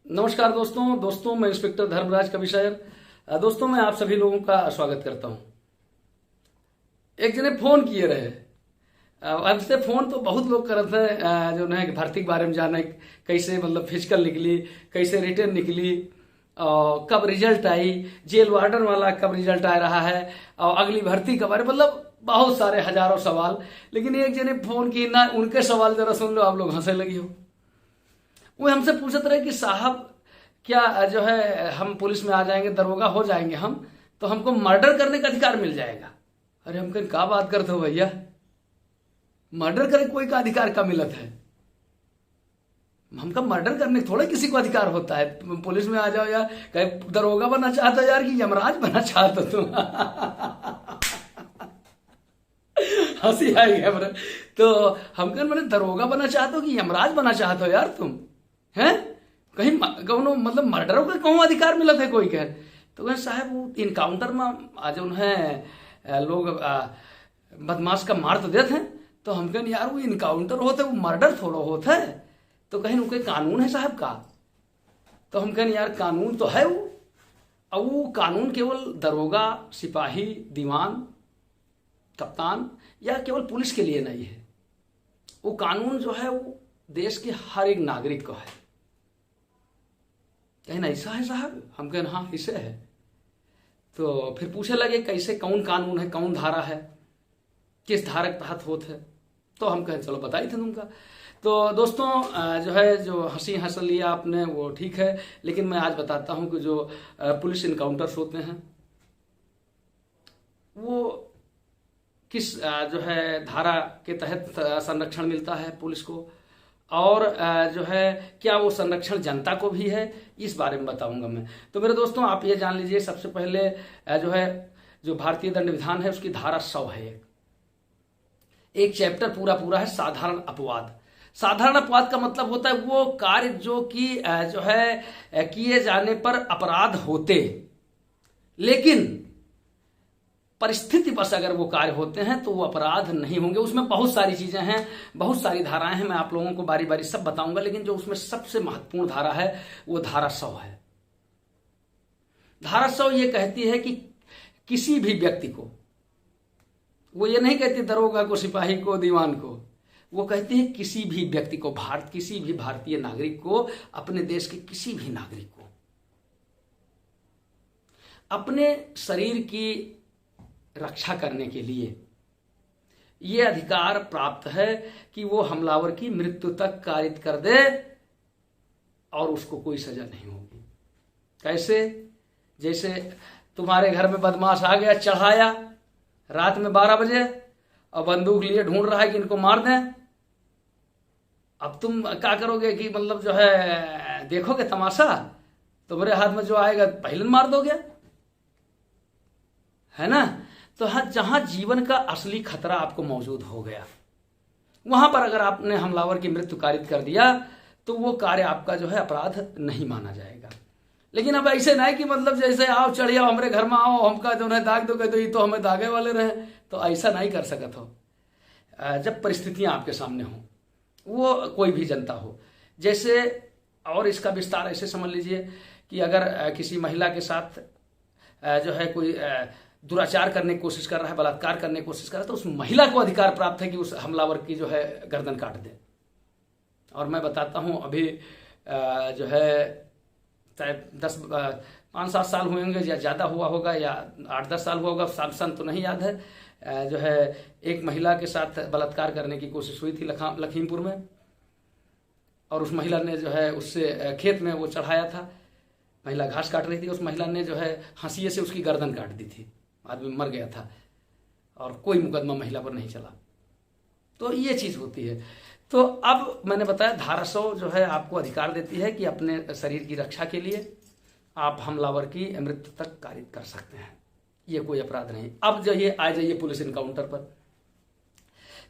नमस्कार दोस्तों मैं इंस्पेक्टर धर्मराज कविशायर। दोस्तों मैं आप सभी लोगों का स्वागत करता हूं। एक जने फोन किए रहे। अब से फोन तो बहुत लोग करते हैं जो है भर्ती के बारे में जाने, कैसे मतलब फिजिकल निकली, कैसे रिटर्न निकली, और कब रिजल्ट आई, जेल वार्डन वाला कब रिजल्ट आ रहा है, और अगली भर्ती कब आ रही, मतलब बहुत सारे हजारों सवाल। लेकिन एक जने फोन किए ना, उनके सवाल जरा सुन लो, आप लोग हंसे लगी हो। वो हमसे पूछते रहे कि साहब क्या जो है हम पुलिस में आ जाएंगे, दरोगा हो जाएंगे हम, तो हमको मर्डर करने का अधिकार मिल जाएगा। अरे हम कहीं क्या बात करते हो भैया, मर्डर करने कोई का अधिकार का मिलत है? हमका मर्डर करने थोड़ा किसी को अधिकार होता है। तुम पुलिस में आ जाओ यार, कहीं दरोगा बनना चाहते हो यार कि यमराज बनना चाहते हो तुम? हंसी आई है। तो हम कहें मैंने दरोगा बनना चाहते हो कि यमराज बनना चाहते हो यार तुम? हैं कहीं कौनो मतलब मर्डरों का कहूँ अधिकार मिलत है कोई कह? तो कहें साहब वो इनकाउंटर में आज उन्हें लोग बदमाश का मार तो देते हैं। तो हम कहें यार वो इनकाउंटर होते, वो मर्डर थोड़ा होता है। तो कहीं उनके कानून है साहब का? तो हम कहें यार कानून तो है वो, अब वो कानून केवल दरोगा, सिपाही, दीवान, कप्तान या केवल पुलिस के लिए नहीं है। वो कानून जो है वो देश के हर एक नागरिक को है। कहना ऐसा है साहब? हम कहना हाँ ऐसे है। तो फिर पूछे लगे कैसे, कौन कानून है, कौन धारा है, किस धारा के तहत होते है? तो हम कहें चलो बताई थे तुमका। तो दोस्तों जो है जो हंसी हंस लिया आपने वो ठीक है, लेकिन मैं आज बताता हूं कि जो पुलिस इनकाउंटर्स होते हैं वो किस जो है धारा के तहत संरक्षण मिलता है पुलिस को, और जो है क्या वो संरक्षण जनता को भी है, इस बारे में बताऊंगा मैं। तो मेरे दोस्तों आप ये जान लीजिए, सबसे पहले जो है जो भारतीय दंड विधान है उसकी धारा 100 है। एक चैप्टर पूरा पूरा है साधारण अपवाद। साधारण अपवाद का मतलब होता है वो कार्य जो कि जो है किए जाने पर अपराध होते, लेकिन परिस्थिति बस अगर वो कार्य होते हैं तो वो अपराध नहीं होंगे। उसमें बहुत सारी चीजें हैं, बहुत सारी धाराएं हैं, मैं आप लोगों को बारी बारी सब बताऊंगा, लेकिन जो उसमें सबसे महत्वपूर्ण धारा है वो धारा 100 है। धारा 100 ये कहती है कि किसी भी व्यक्ति को, वो ये नहीं कहती दरोगा को, सिपाही को, दीवान को, वो कहती है किसी भी व्यक्ति को, किसी भी भारतीय नागरिक को, अपने देश के किसी भी नागरिक को अपने शरीर की रक्षा करने के लिए ये अधिकार प्राप्त है कि वो हमलावर की मृत्यु तक कारित कर दे और उसको कोई सजा नहीं होगी। कैसे? जैसे तुम्हारे घर में बदमाश आ गया, चढ़ाया रात में 12 बजे और बंदूक लिए ढूंढ रहा है कि इनको मार दें। अब तुम क्या करोगे कि मतलब जो है देखोगे तमाशा? तुम्हारे हाथ में जो आएगा पहले मार दोगे, है ना? तो जहां जीवन का असली खतरा आपको मौजूद हो गया, वहां पर अगर आपने हमलावर की मृत्यु कारित कर दिया तो वो कार्य आपका जो है अपराध नहीं माना जाएगा। लेकिन अब ऐसे नहीं कि मतलब जैसे आओ चढ़िया हमारे घर में आओ, हमका जो है दाग दो, कहते तो हमें दागे वाले रहे, तो ऐसा नहीं कर सकत हो। जब परिस्थितियां आपके सामने हो, वो कोई भी जनता हो, जैसे, और इसका विस्तार ऐसे समझ लीजिए कि अगर किसी महिला के साथ जो है कोई दुराचार करने की कोशिश कर रहा है, बलात्कार करने की कोशिश कर रहा है, तो उस महिला को अधिकार प्राप्त है कि उस हमलावर की जो है गर्दन काट दे। और मैं बताता हूं अभी जो है शायद 5-7 साल हुए होंगे या ज़्यादा हुआ होगा, या 8-10 साल हुआ होगा, सन तो नहीं याद है। जो है एक महिला के साथ बलात्कार करने की कोशिश हुई थी लखीमपुर में, और उस महिला ने जो है उससे खेत में वो चढ़ाया था, महिला घास काट रही थी, उस महिला ने जो है हंसिये से उसकी गर्दन काट दी थी, आदमी मर गया था और कोई मुकदमा महिला पर नहीं चला। तो ये चीज होती है। तो अब मैंने बताया धारा 100 जो है आपको अधिकार देती है कि अपने शरीर की रक्षा के लिए आप हमलावर की मृत्यु तक कारित कर सकते हैं, ये कोई अपराध नहीं। अब जाइए आ जाइए पुलिस इनकाउंटर पर।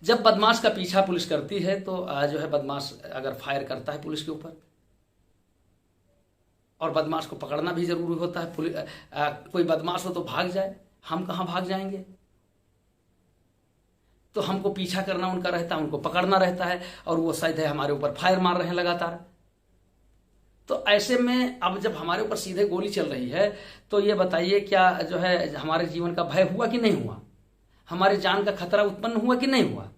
जब बदमाश का पीछा पुलिस करती है तो जो है बदमाश अगर फायर करता है पुलिस के ऊपर, और बदमाश को पकड़ना भी जरूरी होता है। कोई बदमाश हो तो भाग जाए, हम कहां भाग जाएंगे? तो हमको पीछा करना उनका रहता है, उनको पकड़ना रहता है, और वो शायद है हमारे ऊपर फायर मार रहे हैं लगातार। तो ऐसे में अब जब हमारे ऊपर सीधे गोली चल रही है तो ये बताइए क्या जो है हमारे जीवन का भय हुआ कि नहीं हुआ, हमारे जान का खतरा उत्पन्न हुआ कि नहीं हुआ।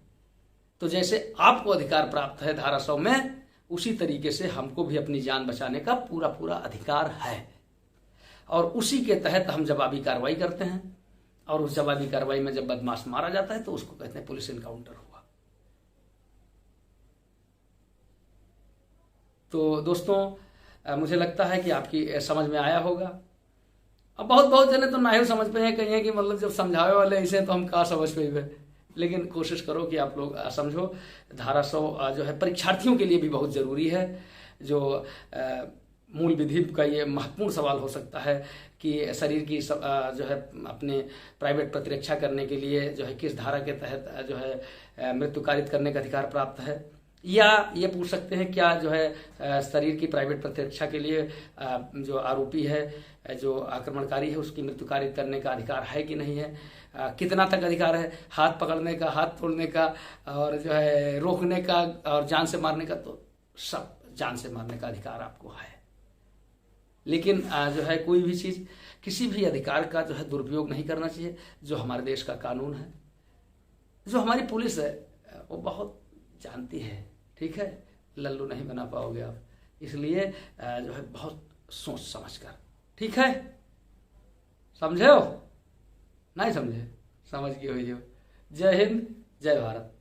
तो जैसे आपको अधिकार प्राप्त है धारा 100 में, उसी तरीके से हमको भी अपनी जान बचाने का पूरा पूरा अधिकार है, और उसी के तहत हम जवाबी कार्रवाई करते हैं। और उस जवाबी कार्रवाई में जब बदमाश मारा जाता है तो उसको कहते हैं पुलिस इनकाउंटर हुआ। तो दोस्तों मुझे लगता है कि आपकी समझ में आया होगा। अब बहुत जने तो ना ही समझ पे हैं, कहिए कि मतलब जब समझावे वाले ऐसे तो हम कहाँ समझ पे, लेकिन कोशिश करो कि आप लोग समझो। धारा 100 जो है परीक्षार्थियों के लिए भी बहुत जरूरी है। जो मूल विधि का ये महत्वपूर्ण सवाल हो सकता है कि शरीर की जो है अपने प्राइवेट प्रतिरक्षा करने के लिए जो है किस धारा के तहत जो है मृत्यु कारित करने का अधिकार प्राप्त है, या ये पूछ सकते हैं क्या जो है शरीर की प्राइवेट प्रतिरक्षा के लिए जो आरोपी है, जो आक्रमणकारी है, उसकी मृत्यु कारित करने का अधिकार है कि नहीं है, कितना तक अधिकार है, हाथ पकड़ने का, हाथ तोड़ने का, और जो है रोकने का, और जान से मारने का। तो सब जान से मारने का अधिकार आपको है, लेकिन जो है कोई भी चीज, किसी भी अधिकार का जो है दुरुपयोग नहीं करना चाहिए, जो हमारे देश का कानून है, जो हमारी पुलिस है वो बहुत जानती है। ठीक है, लल्लू नहीं बना पाओगे आप, इसलिए जो है बहुत सोच समझ कर। ठीक है, समझे हो? नहीं समझे? समझ गए हो। जय हिंद, जय भारत।